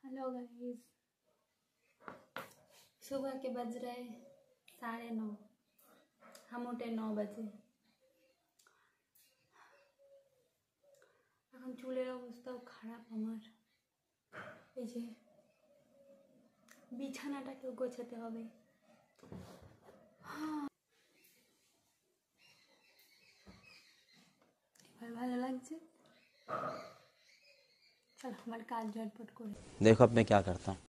Hello guys, सुबह के बज रहे 9:30। हम उठे 9 बजे। এখন চুলের অবস্থাও খারাপ আমার। এই যে বিছানাটাকেও গোছাতে হবে। এবার ভালো লাগছে। चल हमारे काज झटपट कर। देखो अब मैं क्या करता हूँ।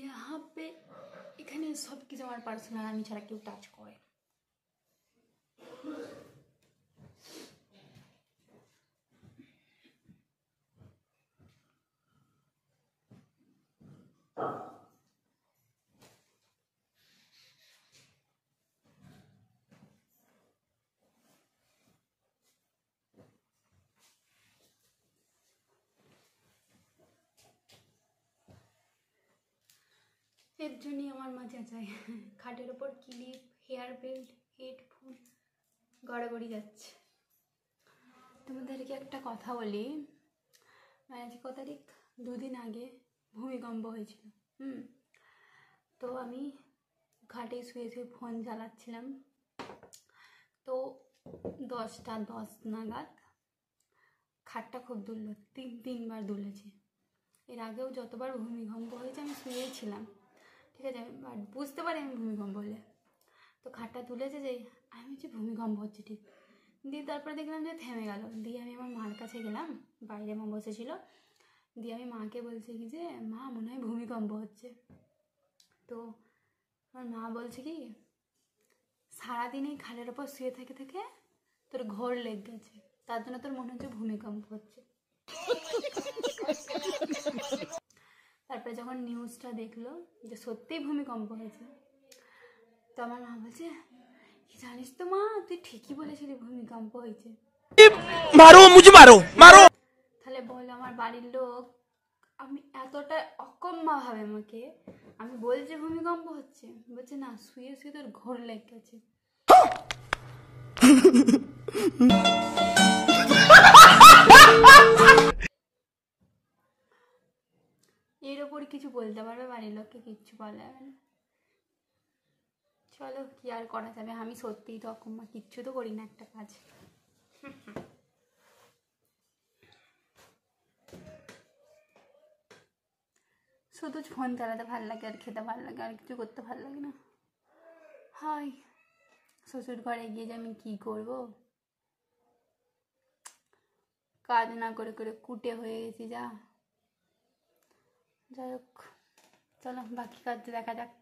यहाँ पे এখানে সব কিছু আমার পার্সোনাল, আমি ছাড়া কেউ টাচ করে। এর জন্যই আমার মজা চাই। খাটের ওপর ক্লিপ, হেয়ার বেল্ট, হেডফোন গড়াগড়ি যাচ্ছে। তোমাদেরকে একটা কথা বলি, আজ কত তারিখ? 2 দিন আগে ভূমিকম্প হয়েছিল। তো আমি খাটে শুয়ে শুয়ে ফোন চালাচ্ছিলাম। তো 10টা 10 নাগাদ খাটটা খুব দুলল, 3বার দুলেছে। এর আগেও যতবার ভূমিকম্প হয়েছে আমি শুয়েই ছিলাম, ঠিক আছে, বাট বুঝতে পারি আমি ভূমিকম্প হলে। তো খাটটা তুলেছে, যে আমি হচ্ছে ভূমিকম্প হচ্ছে ঠিক। দিয়ে তারপরে দেখলাম যে থেমে গেল। দিয়ে আমি আমার মার কাছে গেলাম, বাইরে মা বসেছিল। দিয়ে আমি মাকে বলছি কি যে মা মনে হয় ভূমিকম্প হচ্ছে। তো আমার মা বলছে কি, সারাদিন এই খাটের ওপর শুয়ে থেকে থেকে তোর ঘোর লেগে গেছে, তার জন্য তোর মনে হচ্ছে ভূমিকম্প হচ্ছে। তারপরে যখন নিউজটা দেখলো যে সত্যিই ভূমিকম্প হয়েছে, তো আমার মা বলছে জানিস তো মা, তুই ঠিকই বলেছিলি ভূমিকম্প হয়েছে। মারো মুঝে, মারো মারো। তাহলে বল আমার বাড়ির লোক আমি এতটা অকম্মা ভাবে আমাকে, আমি বলছি ভূমিকম্প হচ্ছে, বলছে না শুয়ে শুয়ে তোর ঘোর লেগে গেছে। এর ওপর কিছু বলতে পারবে বাড়ির লোককে? কিচ্ছু বলা যাবে না। চলো কি আর করা যাবে, আমি সত্যিই তো অকম্মা, কিচ্ছু তো করি না একটা কাজ। শুধু ফোন চালাতে ভালো লাগে, আর খেতে ভালো লাগে, আর কিছু করতে ভালো লাগে না। হাই, শ্বশুর ঘরে গিয়ে যে আমি কী করবো, কাজ না করে করে কুটে হয়ে গেছি যা। যাই হোক, চলো বাকি কাজ দেখা যাক।